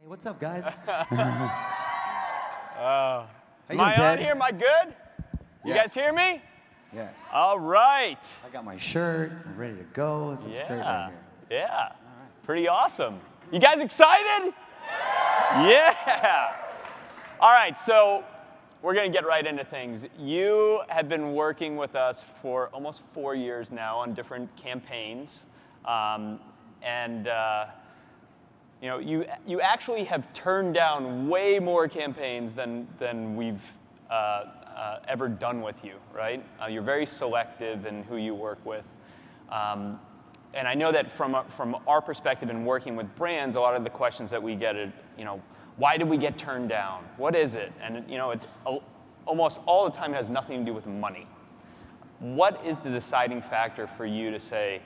Hey, what's up, guys? Am you I doing, on Ted? here? Am I good? You guys hear me? Yes. All right. I got my shirt. I'm ready to go. This looks great right here. Yeah. Pretty awesome. You guys excited? Yeah. All right, so we're going to get right into things. You have been working with us for almost 4 years now on different campaigns. You actually have turned down way more campaigns than we've ever done with you, right? You're very selective in who you work with. And I know that from our perspective in working with brands, a lot of the questions that we get are, why did we get turned down? What is it? And it almost all the time has nothing to do with money. What is the deciding factor for you to say,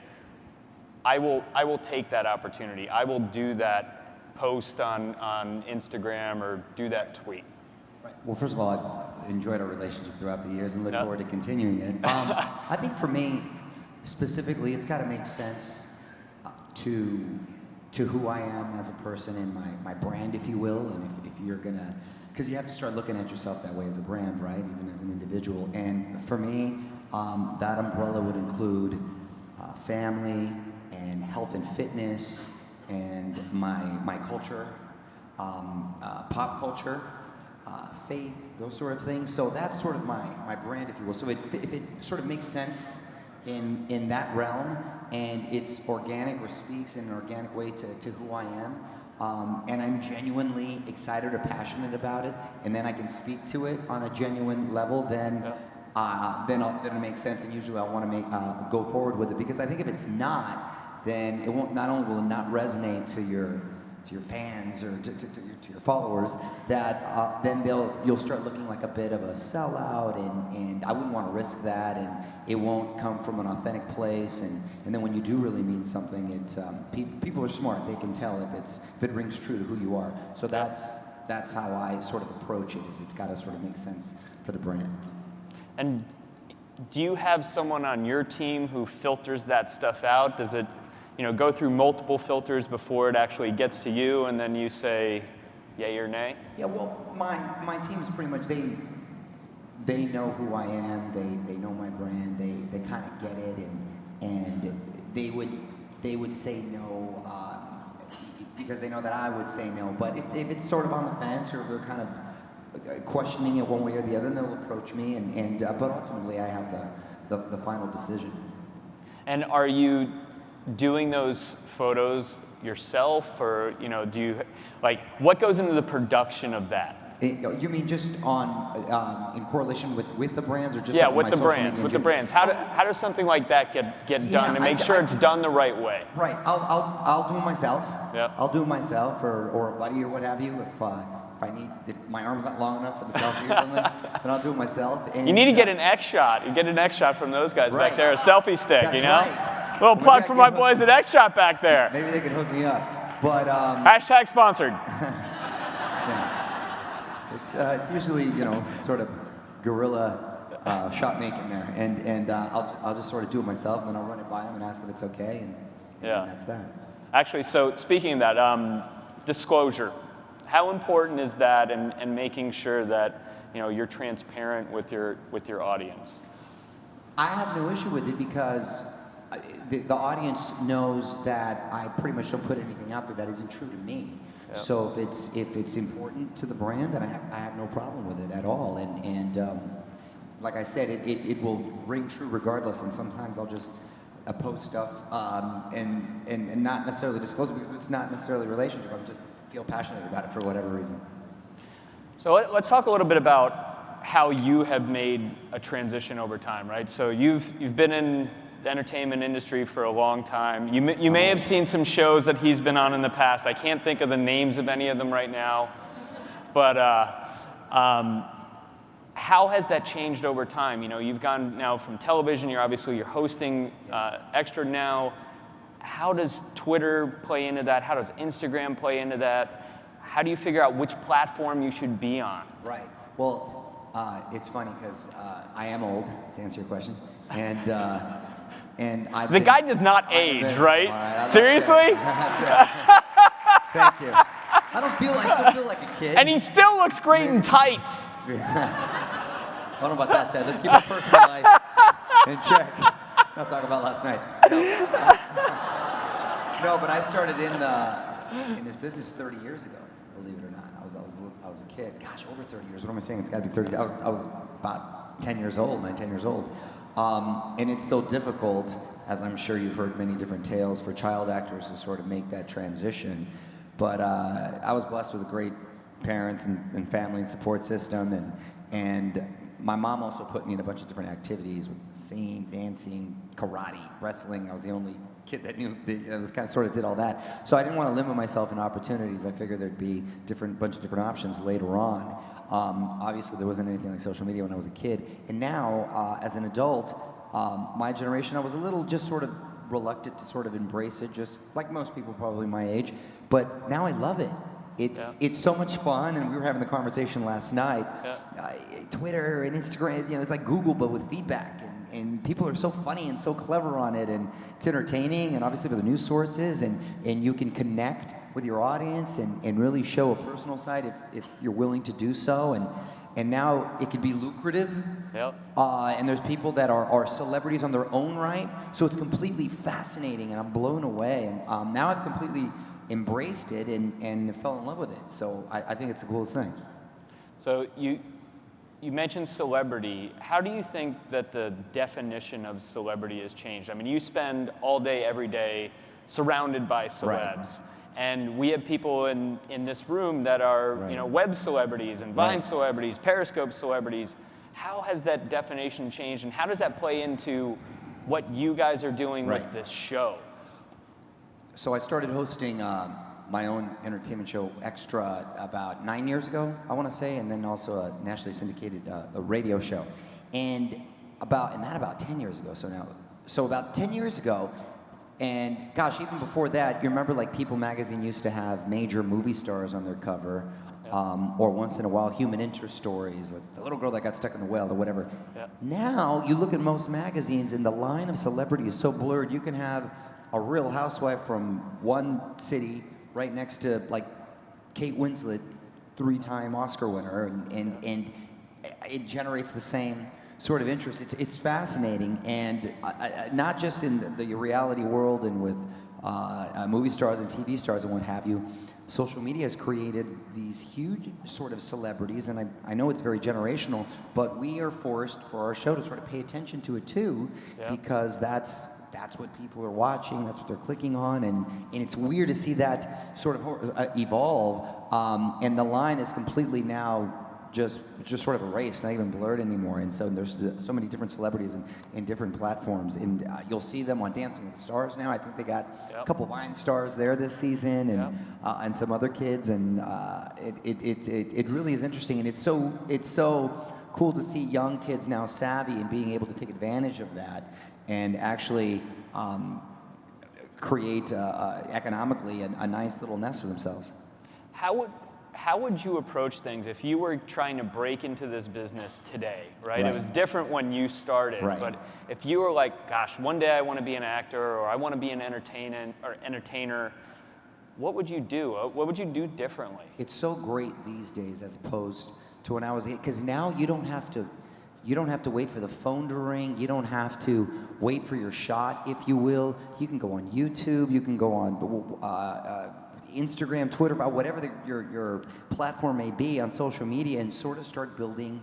I will take that opportunity. I will do that post on Instagram or do that tweet? Right. Well, first of all, I've enjoyed our relationship throughout the years and look forward to continuing it. I think for me, specifically, it's got to make sense to who I am as a person and my brand, if you will. And if you're going to, because you have to start looking at yourself that way as a brand, right? Even as an individual. And for me, that umbrella would include family, and health and fitness, and my culture, pop culture, faith, those sort of things. So that's sort of my brand, if you will. So if it sort of makes sense in that realm, and it's organic or speaks in an organic way to who I am, and I'm genuinely excited or passionate about it, and then I can speak to it on a genuine level, then it makes sense, and usually I want to go forward with it, because I think if it's not, then it won't. Not only will it not resonate to your fans or to your followers, that then you'll start looking like a bit of a sellout, and I wouldn't want to risk that, and it won't come from an authentic place, and then when you do really mean something, people are smart. They can tell if it rings true to who you are. So that's how I sort of approach it. It's got to sort of make sense for the brand. And do you have someone on your team who filters that stuff out? Does it go through multiple filters before it actually gets to you, and then you say yay or nay? Yeah, well, my team's pretty much, they know who I am, they know my brand, they kind of get it, and they would say no because they know that I would say no. But if it's sort of on the fence, or they're kind of questioning it one way or the other, then they'll approach me, but ultimately I have the final decision. And are you doing those photos yourself, or do you what goes into the production of that? You mean just in correlation with the brands, or just with the brands? With the brands, how does something like that get done to make sure it's done the right way? Right, I'll do it myself. Yeah. I'll do it myself, or a buddy or what have you. If my arm's not long enough for the selfie or something, then I'll do it myself. And you need to get an X shot. You get an X shot from those guys back there, a selfie stick. That's right. Little plug for my boys at X Shot back there. Maybe they can hook me up. But hashtag sponsored. Yeah. It's usually sort of guerrilla shot making there, and I'll just sort of do it myself, and then I'll run it by them and ask if it's okay, and that's that. Actually, so speaking of that, disclosure. How important is that, and making sure that you're transparent with your audience? I have no issue with it, because the audience knows that I pretty much don't put anything out there that isn't true to me. Yep. So if it's important to the brand, then I have no problem with it at all. And like I said, it will ring true regardless. And sometimes I'll just post stuff and not necessarily disclose it, because it's not necessarily a relationship. I just feel passionate about it for whatever reason. So let's talk a little bit about how you have made a transition over time, right? So you've been in the entertainment industry for a long time. You may have seen some shows that he's been on in the past. I can't think of the names of any of them right now, but how has that changed over time? You've gone now from television. You're hosting Extra now. How does Twitter play into that? How does Instagram play into that? How do you figure out which platform you should be on? Right. Well, it's funny, because I am old, to answer your question, and the guy does not age, right? All right, seriously? Thank you. I still feel like a kid. And he still looks great in tights. I don't know about that, Ted. Let's keep our personal life in check. Let's not talk about last night. No, but I started in this business 30 years ago, believe it or not. I was a kid. Gosh, over 30 years. What am I saying? It's got to be 30. I was about 10 years old, 10 years old. And it's so difficult, as I'm sure you've heard many different tales, for child actors to sort of make that transition. But I was blessed with great parents and family and support system, and my mom also put me in a bunch of different activities, with singing, dancing, karate, wrestling. I was the only kid that knew, that was kind of sort of did all that. So I didn't want to limit myself in opportunities. I figured there'd be bunch of different options later on. Obviously, there wasn't anything like social media when I was a kid. And now, as an adult, my generation, I was a little just sort of reluctant to sort of embrace it, just like most people probably my age. But now I love it. It's so much fun, and we were having the conversation last night. Twitter and Instagram, it's like Google, but with feedback. And people are so funny and so clever on it, and it's entertaining, and obviously for the news sources, and you can connect with your audience and really show a personal side if you're willing to do so. And now it can be lucrative. And there's people that are celebrities on their own right. So it's completely fascinating, and I'm blown away. And now I've completely embraced it and fell in love with it. So I think it's the coolest thing. So you mentioned celebrity. How do you think that the definition of celebrity has changed? I mean, you spend all day, every day surrounded by celebs. Right. And we have people in this room that are, web celebrities and Vine celebrities, Periscope celebrities. How has that definition changed, and how does that play into what you guys are doing with this show? So I started hosting my own entertainment show, Extra, about 9 years ago, I want to say, and then also a nationally syndicated a radio show. And about 10 years ago, so about 10 years ago, and gosh, even before that, you remember like People magazine used to have major movie stars on their cover, or once in a while human interest stories, like the little girl that got stuck in the well or whatever. Now, you look at most magazines and the line of celebrity is so blurred. You can have a real housewife from one city right next to like Kate Winslet, 3-time Oscar winner, and it generates the same sort of interest. It's fascinating, and not just in the reality world and with movie stars and TV stars and what have you. Social media has created these huge sort of celebrities, and I know it's very generational, but we are forced for our show to sort of pay attention to it too, because that's what people are watching, that's what they're clicking on, and it's weird to see that sort of evolve, and the line is completely now just sort of erased, not even blurred anymore. And so there's so many different celebrities in different platforms, and you'll see them on Dancing with the Stars now. I think they got a couple Vine stars there this season, and some other kids, and it really is interesting, and it's so cool to see young kids now savvy and being able to take advantage of that and actually create economically a nice little nest for themselves. How would you approach things if you were trying to break into this business today, right? It was different when you started, but if you were like, gosh, one day I want to be an actor, or I want to be an entertainer, what would you do? What would you do differently? It's so great these days as opposed to when I was, because now you don't have to wait for the phone to ring. You don't have to wait for your shot, if you will. You can go on YouTube. You can go on Instagram, Twitter, whatever your platform may be on social media, and sort of start building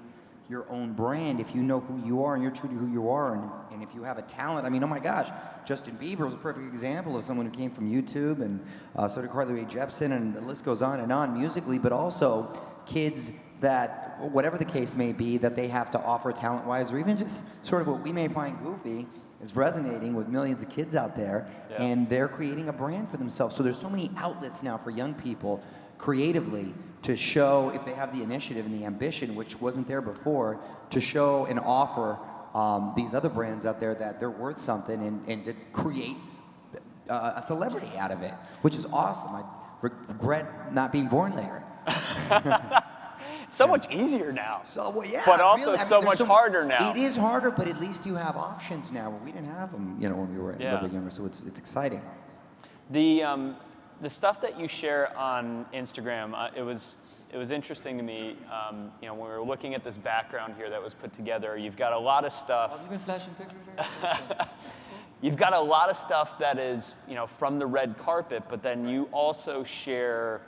your own brand if you know who you are and you're true to who you are, and if you have a talent. I mean, oh my gosh, Justin Bieber was a perfect example of someone who came from YouTube, and so did Carly Rae Jepsen, and the list goes on and on musically, but also kids that, whatever the case may be, that they have to offer talent-wise, or even just sort of what we may find goofy, is resonating with millions of kids out there, and they're creating a brand for themselves. So there's so many outlets now for young people creatively to show, if they have the initiative and the ambition, which wasn't there before, to show and offer these other brands out there that they're worth something, and to create a celebrity out of it, which is awesome. I regret not being born later. So much easier now. But also really, so much harder now. It is harder, but at least you have options now where we didn't have them, when we were a little bit younger. So it's exciting. The the stuff that you share on Instagram, it was interesting to me. You know, when we were looking at this background here that was put together, you've got a lot of stuff. Have you been flashing pictures or You've got a lot of stuff that is, you know, from the red carpet, but then you also share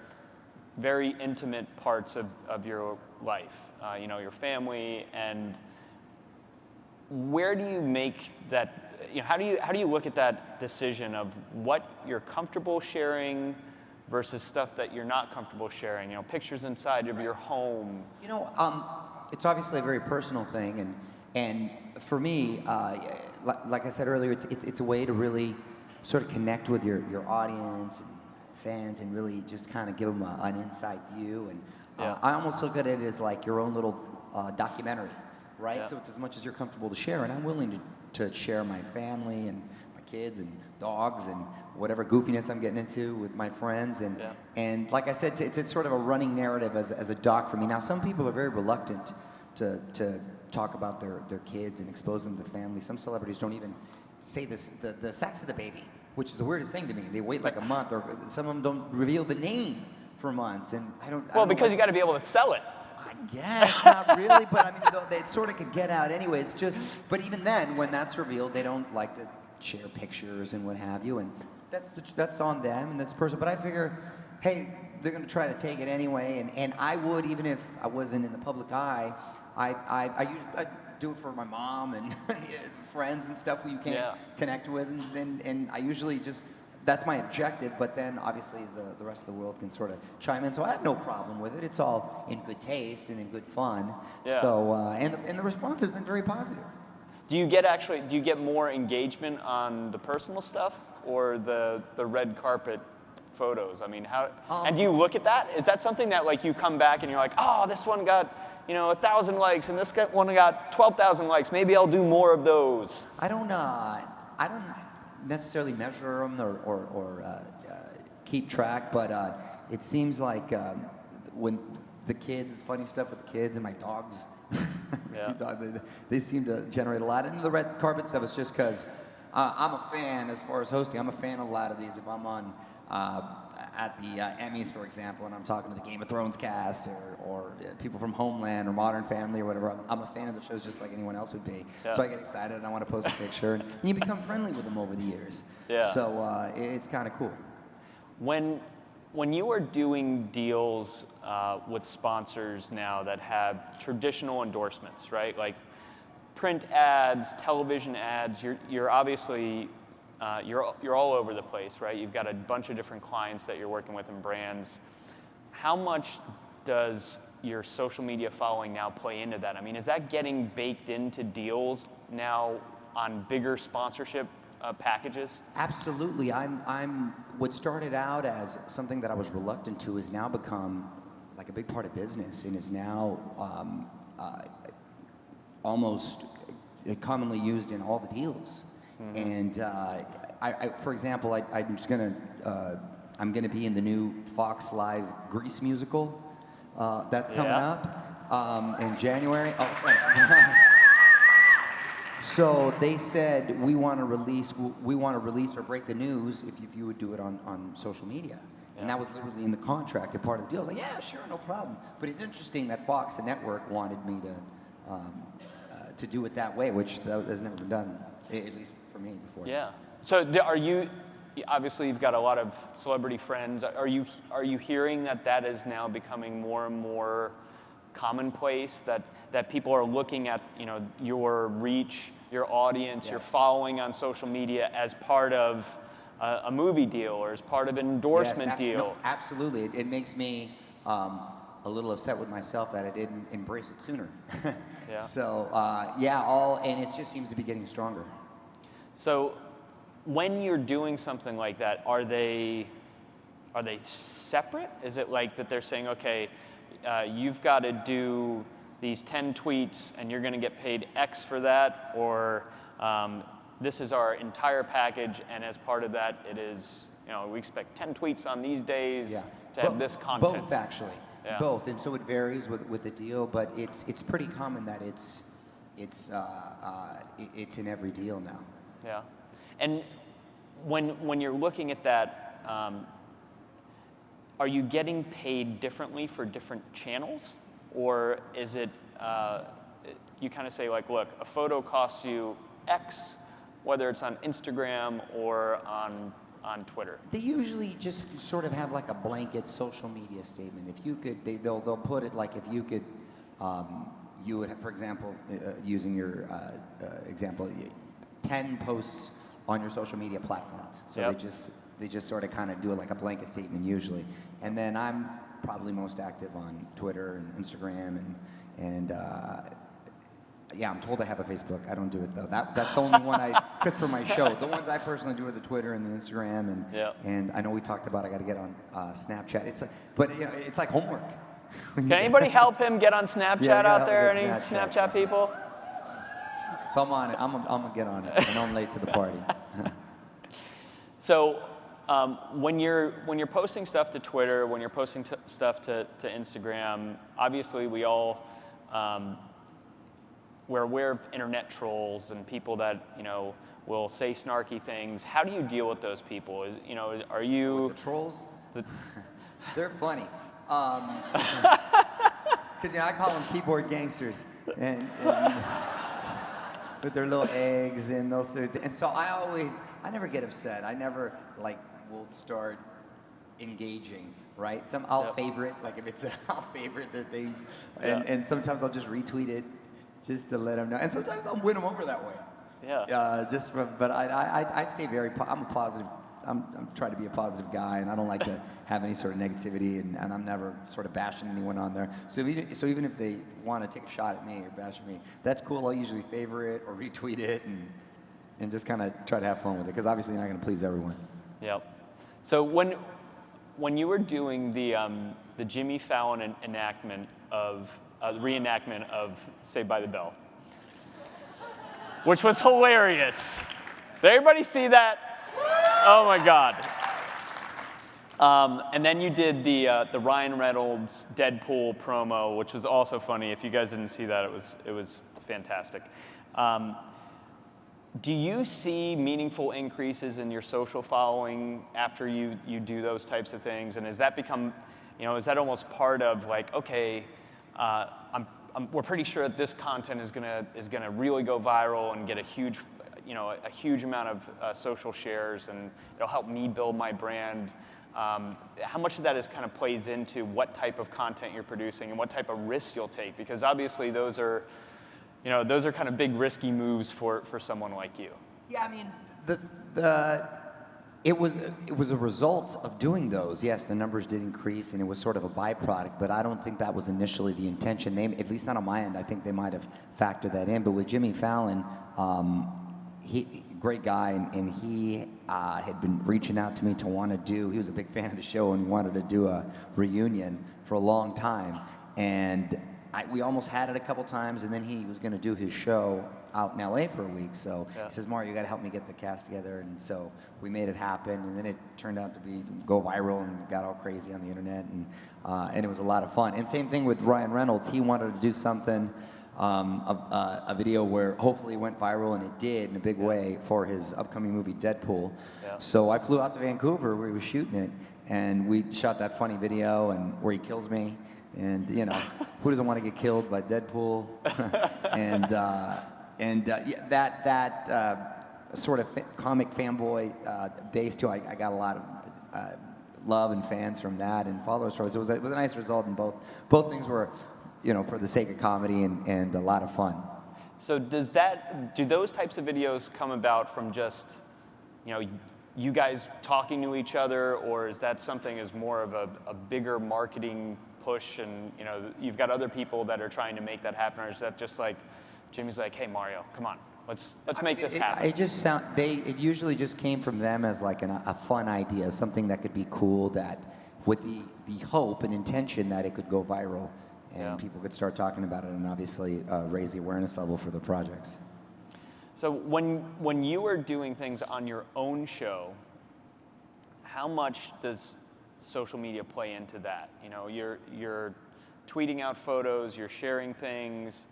very intimate parts of your life, you know, your family, and where do you make that, you know, how do you look at that decision of what you're comfortable sharing versus stuff that you're not comfortable sharing, you know, pictures inside of your home? You know, it's obviously a very personal thing, and for me, like I said earlier, it's a way to really sort of connect with your audience and fans, and really just kind of give them an inside view. And I almost look at it as like your own little documentary, right? Yeah. So it's as much as you're comfortable to share, and I'm willing to share my family and my kids and dogs and whatever goofiness I'm getting into with my friends. And like I said, it's sort of a running narrative as a doc for me. Now, some people are very reluctant to talk about their kids and expose them to the family. Some celebrities don't even say the sex of the baby, which is the weirdest thing to me. They wait like a month, or some of them don't reveal the name for months, and I don't. Well, because you got to be able to sell it. I guess not really, but I mean, they sort of could get out anyway. It's just, but even then, when that's revealed, they don't like to share pictures and what have you, and that's on them and that's personal. But I figure, hey, they're going to try to take it anyway, and I would, even if I wasn't in the public eye, I do it for my mom and friends and stuff who you can't connect with, and I usually just, that's my objective, but then obviously the rest of the world can sort of chime in, so I have no problem with it. It's all in good taste and in good fun. Yeah. So and the response has been very positive. Do you get more engagement on the personal stuff or the red carpet photos? I mean, how, and do you look at that? Is that something that like you come back and you're like, oh, this one got, you know, 1,000 likes, and this one got 12,000 likes. Maybe I'll do more of those. I don't necessarily measure them or keep track, but it seems like when the kids, funny stuff with the kids and my dogs, they seem to generate a lot. And the red carpet stuff is just because I'm a fan, as far as hosting, I'm a fan of a lot of these. If I'm on at the Emmys, for example, and I'm talking to the Game of Thrones cast or people from Homeland or Modern Family or whatever, I'm a fan of the shows just like anyone else would be. Yeah. So I get excited and I want to post a picture, and you become friendly with them over the years. Yeah. So it's kind of cool. When you are doing deals with sponsors now that have traditional endorsements, right? Like print ads, television ads, you're obviously you're all over the place, right? You've got a bunch of different clients that you're working with and brands. How much does your social media following now play into that? I mean, is that getting baked into deals now on bigger sponsorship packages? Absolutely. I'm what started out as something that I was reluctant to has now become like a big part of business, and is now almost commonly used in all the deals. Mm-hmm. And I, for example, I'm gonna be in the new Fox Live Grease musical that's coming up in January. Oh, thanks. So they said we want to release or break the news if you would do it on social media. Yeah. And that was literally in the contract, a part of the deal. I was like, yeah, sure, no problem. But it's interesting that Fox, the network, wanted me to do it that way, which has never been done, at least for me, before. Yeah. So are you, obviously you've got a lot of celebrity friends. Are you hearing that is now becoming more and more commonplace, that people are looking at, you know, your reach, your audience, your following on social media as part of a movie deal or as part of an endorsement deal? No, absolutely. It makes me a little upset with myself that I didn't embrace it sooner. Yeah. So and it just seems to be getting stronger. So when you're doing something like that, are they separate? Is it like that they're saying, okay, you've got to do these 10 tweets and you're going to get paid X for that, or this is our entire package, and as part of that it is, you know, we expect 10 tweets on these days to have this content? Both, actually. Yeah. Both, and so it varies with the deal, but it's pretty common that it's in every deal now. Yeah, and when you're looking at that, are you getting paid differently for different channels? Or is it, you kind of say like, look, a photo costs you X, whether it's on Instagram or on Twitter? They usually just sort of have like a blanket social media statement. If you could, they'll put it like if you could, you would, for example, using your example, 10 posts on your social media platform. So Yep. they just sort of kind of do it like a blanket statement usually. And then I'm probably most active on Twitter and Instagram and yeah, I'm told I have a Facebook. I don't do it though. That's the only one because for my show. The ones I personally do are the Twitter and the Instagram and I know we talked about I got to get on Snapchat. But you know, it's like homework. Can anybody help him get on Snapchat Yeah, out there? get Any Snapchat, Snapchat people? So I'm on it. I'm gonna get on it. I know I'm late to the party. So when you're posting stuff to Twitter, when you're posting stuff to Instagram, obviously we all we're aware of internet trolls and people that will say snarky things. How do you deal with those people? Are you The trolls? They're funny. Because I call them keyboard gangsters, and with their little eggs and those things. And so I never get upset. I never will start engaging, right? I'll favorite, like if it's I'll favorite their things, and sometimes I'll just retweet it, just to let them know. And sometimes I'll win them over that way. Yeah. But I stay I'm a positive. I'm trying to be a positive guy, and I don't like to have any sort of negativity, and I'm never sort of bashing anyone on there. So even if they want to take a shot at me or bash me, that's cool. I'll usually favor it or retweet it, and just kind of try to have fun with it, because obviously you're not going to please everyone. Yep. So when you were doing the Jimmy Fallon reenactment of Saved by the Bell, which was hilarious. Did everybody see that? Oh my God. And then you did the Ryan Reynolds Deadpool promo, which was also funny. If you guys didn't see that, it was fantastic. Do you see meaningful increases in your social following after you do those types of things? And has that become, is that almost part of like, okay, we're pretty sure that this content is gonna really go viral and get a huge amount of social shares, and it'll help me build my brand. How much of that is kind of plays into what type of content you're producing and what type of risks you'll take? Because obviously those are kind of big risky moves for someone like you. Yeah, I mean, it was a result of doing those. Yes, the numbers did increase, and it was sort of a byproduct. But I don't think that was initially the intention. At least not on my end. I think they might have factored that in. But with Jimmy Fallon, great guy, and he had been reaching out to me to want to do. He was a big fan of the show, and he wanted to do a reunion for a long time. And we almost had it a couple times, and then he was going to do his show out in LA for a week. So he says, Mario, you got to help me get the cast together. And so we made it happen, and then it turned out to go viral and got all crazy on the internet, and it was a lot of fun. And same thing with Ryan Reynolds. He wanted to do something, a video where hopefully it went viral, and it did in a big way for his upcoming movie Deadpool. Yeah. So I flew out to Vancouver where he was shooting it, and we shot that funny video and where he kills me. And who doesn't want to get killed by Deadpool? Yeah, that sort of comic fanboy base too. I got a lot of love and fans from that and followers from it. So it was a nice result, and both things were, for the sake of comedy and a lot of fun. So do those types of videos come about from just, you guys talking to each other, or is that something as more of a bigger marketing push, and you've got other people that are trying to make that happen, or is that just like Jimmy's like, hey Mario, come on, let's make this happen? It usually just came from them as like a fun idea, something that could be cool, that with the hope and intention that it could go viral and people could start talking about it, and obviously raise the awareness level for the projects. So when you were doing things on your own show, how much does social media play into that? You're tweeting out photos, you're sharing things.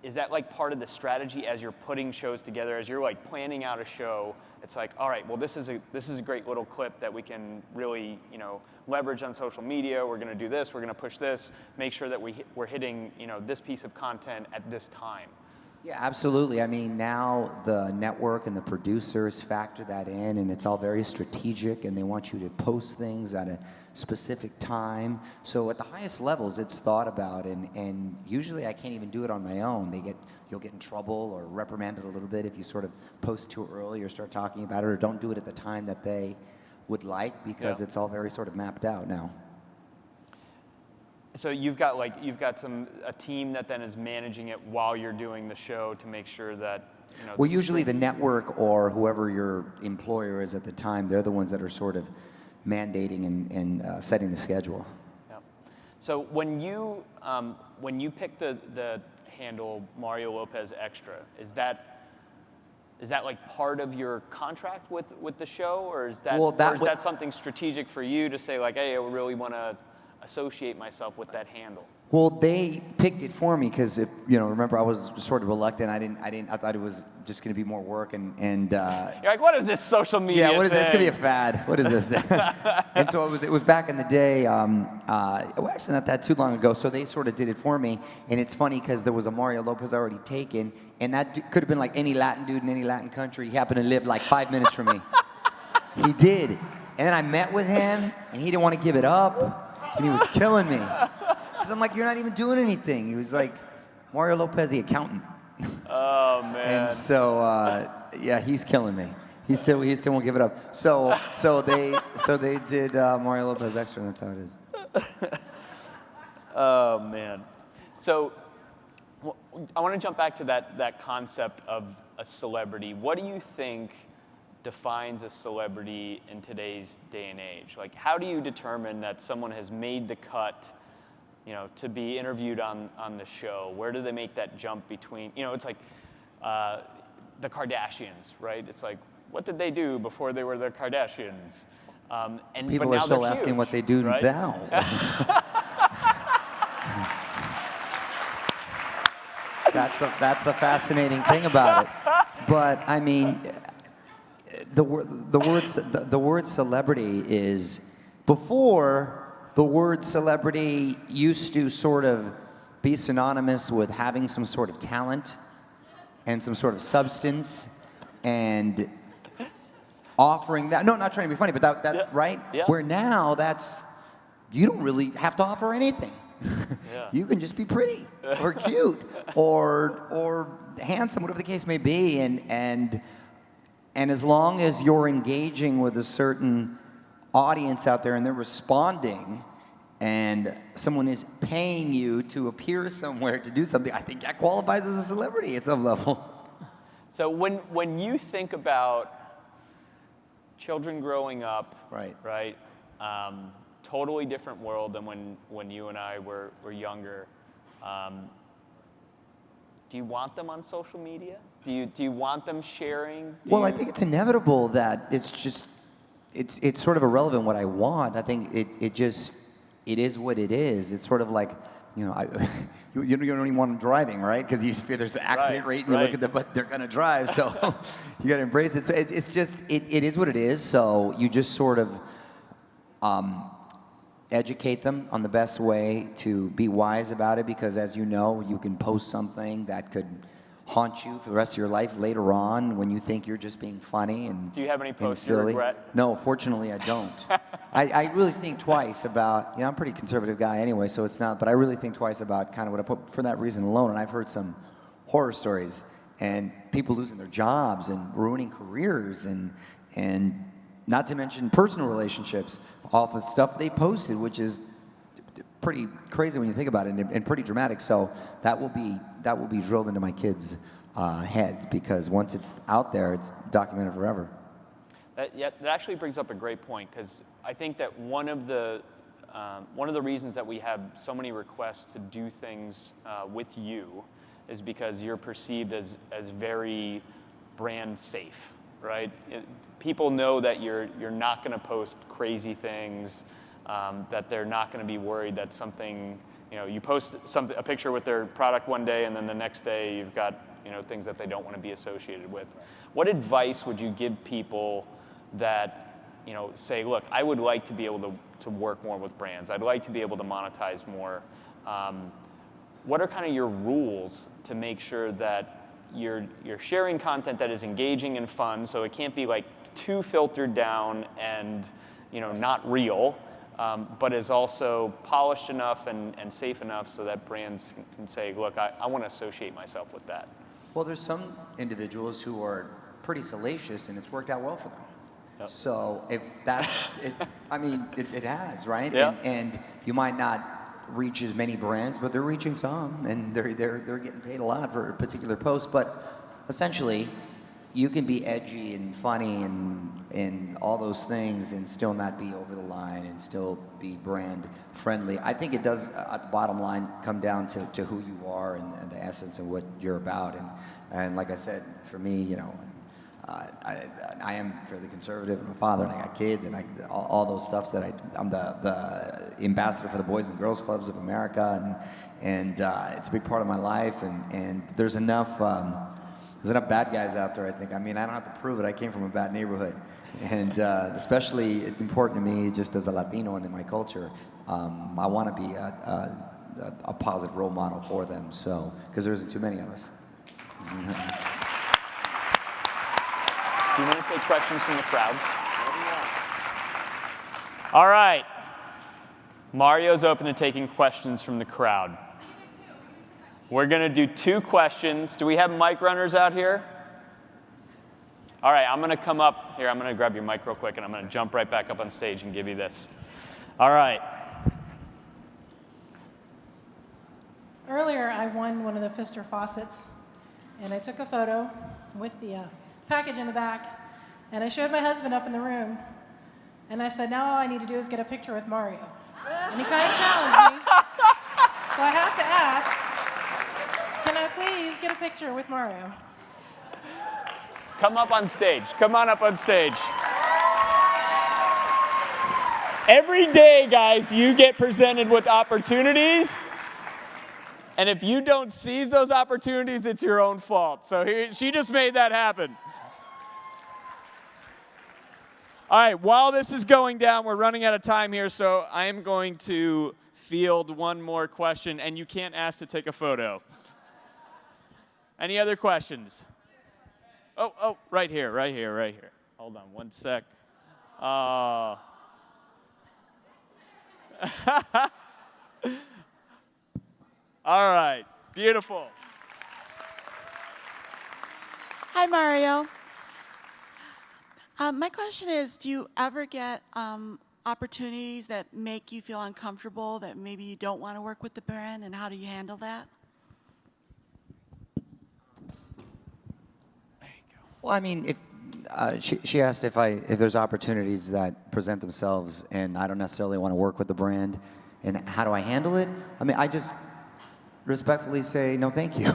is that like part of the strategy as you're putting shows together, as you're like planning out a show? It's like, all right, well, this is a great little clip that we can really, leverage on social media. We're going to do this. We're going to push this. Make sure that we're hitting, this piece of content at this time. Yeah, absolutely. I mean, now the network and the producers factor that in, and it's all very strategic, and they want you to post things at a specific time. So at the highest levels, it's thought about, and usually I can't even do it on my own. You'll get in trouble or reprimanded a little bit if you sort of post too early or start talking about it, or don't do it at the time that they would like, because it's all very sort of mapped out now. So you've got a team that then is managing it while you're doing the show to make sure that Well, usually the network or whoever your employer is at the time, they're the ones that are sort of mandating and setting the schedule. Yeah. So when you pick the handle Mario Lopez Extra, is that like part of your contract with the show, or is that something strategic for you to say like, hey, I really want to associate myself with that handle? Well, they picked it for me because, remember, I was sort of reluctant. I thought it was just going to be more work, and you're like, what is this social media? Yeah, what is thing? It's going to be a fad. What is this? And so it was back in the day. Well, actually, not that too long ago. So they sort of did it for me, and it's funny because there was a Mario Lopez already taken, and that could have been like any Latin dude in any Latin country. He happened to live like 5 minutes from me. He did, and then I met with him, and he didn't want to give it up. And he was killing me. Because I'm like, you're not even doing anything. He was like, Mario Lopez, the accountant. Oh, man. And so, yeah, he's killing me. He still won't give it up. So they did Mario Lopez Extra, and that's how it is. Oh, man. So I want to jump back to that concept of a celebrity. What do you think defines a celebrity in today's day and age? Like, how do you determine that someone has made the cut, to be interviewed on the show? Where do they make that jump between, it's like the Kardashians, right? It's like, what did they do before they were the Kardashians? And people are still asking what they do right? now. That's the fascinating thing about it. But I mean, the word celebrity is, before, the word celebrity used to sort of be synonymous with having some sort of talent and some sort of substance and offering that. No, not trying to be funny, but that right? Yeah. Where now you don't really have to offer anything. Yeah. You can just be pretty or cute or handsome, whatever the case may be, and as long as you're engaging with a certain audience out there and they're responding and someone is paying you to appear somewhere to do something, I think that qualifies as a celebrity at some level. So when you think about children growing up, right, totally different world than when you and I were younger. Do you want them on social media? Do you want them sharing? I think it's inevitable that it's sort of irrelevant what I want. I think it is what it is. It's sort of like, you don't even want them driving, right? Because you fear there's the accident rate, and you look at them, but they're gonna drive, so you gotta embrace it. So it's just it is what it is. So you just sort of educate them on the best way to be wise about it, because as you know, you can post something that could haunt you for the rest of your life later on when you think you're just being funny and Do you have any posts you silly. regret? No, fortunately I don't. I really think twice about, I'm a pretty conservative guy anyway, so it's not, but I really think twice about kind of what I put for that reason alone, and I've heard some horror stories and people losing their jobs and ruining careers and not to mention personal relationships off of stuff they posted, which is pretty crazy when you think about it, and pretty dramatic. So that will be drilled into my kids' heads, because once it's out there, it's documented forever. That actually brings up a great point, because I think that one of the reasons that we have so many requests to do things with you is because you're perceived as very brand safe. Right? People know that you're not going to post crazy things, that they're not going to be worried that something you post a picture with their product one day, and then the next day you've got things that they don't want to be associated with. What advice would you give people that say, look, I would like to be able to work more with brands. I'd like to be able to monetize more. What are kind of your rules to make sure that you're sharing content that is engaging and fun, so it can't be like too filtered down and not real, but is also polished enough and safe enough so that brands can say, look, I want to associate myself with that. Well, there's some individuals who are pretty salacious, and it's worked out well for them. Yep. So if that's, it has, right? Yeah. And you might not reach as many brands, but they're reaching some, and they're getting paid a lot for a particular post. But essentially, you can be edgy and funny and all those things, and still not be over the line, and still be brand friendly. I think it does, at the bottom line, come down to who you are and the essence of what you're about. And like I said, for me, I am fairly conservative. I'm a father, and I got kids, and all those stuffs that I'm the ambassador for the Boys and Girls Clubs of America, and it's a big part of my life. And there's enough bad guys out there. I think. I don't have to prove it. I came from a bad neighborhood, and especially it's important to me, just as a Latino and in my culture, I want to be a positive role model for them. So, because there isn't too many of us. Do you want to take questions from the crowd? All right. Mario's open to taking questions from the crowd. We're going to do 2 questions. Do we have mic runners out here? All right, I'm going to come up here. I'm going to grab your mic real quick, and I'm going to jump right back up on stage and give you this. All right. Earlier, I won one of the Pfister faucets, and I took a photo with the package in the back, and I showed my husband up in the room, and I said, now all I need to do is get a picture with Mario. And he kind of challenged me, so I have to ask, can I please get a picture with Mario? Come up on stage. Come on up on stage. Every day, guys, you get presented with opportunities. And if you don't seize those opportunities, it's your own fault. So she just made that happen. All right, while this is going down, we're running out of time here, so I am going to field one more question, and you can't ask to take a photo. Any other questions? Oh, right here. Hold on one sec. All right, beautiful. Hi, Mario. My question is, do you ever get opportunities that make you feel uncomfortable, that maybe you don't want to work with the brand, and how do you handle that? There you go. Well, if she asked if there's opportunities that present themselves and I don't necessarily want to work with the brand, and how do I handle it? I just respectfully say no, thank you.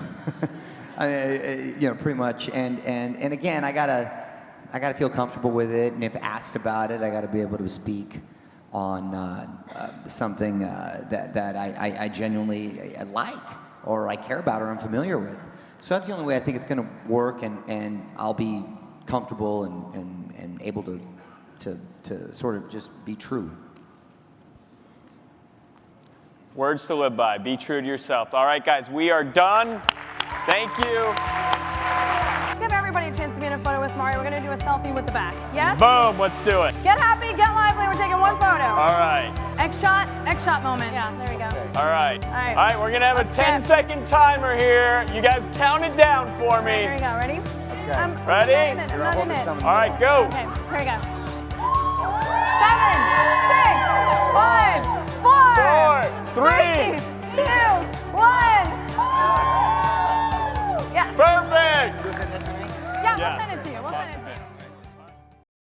Pretty much. And again, I gotta feel comfortable with it, and if asked about it, I gotta be able to speak on something that I genuinely like, or I care about, or I'm familiar with. So that's the only way I think it's going to work, and I'll be comfortable and able to sort of just be true. Words to live by. Be true to yourself. All right, guys, we are done. Thank you. Let's give everybody a chance to be in a photo with Mario. We're going to do a selfie with the back. Yes? Boom, let's do it. Get happy, get lively. We're taking one photo. All right. X shot moment. Yeah, there we go. All right. All right. All right, we're going to have a 10-second timer here. You guys count it down for me. Here we go. Ready? Okay. I'm Ready? not in it. I'm not in it. All right, go. Okay, here we go.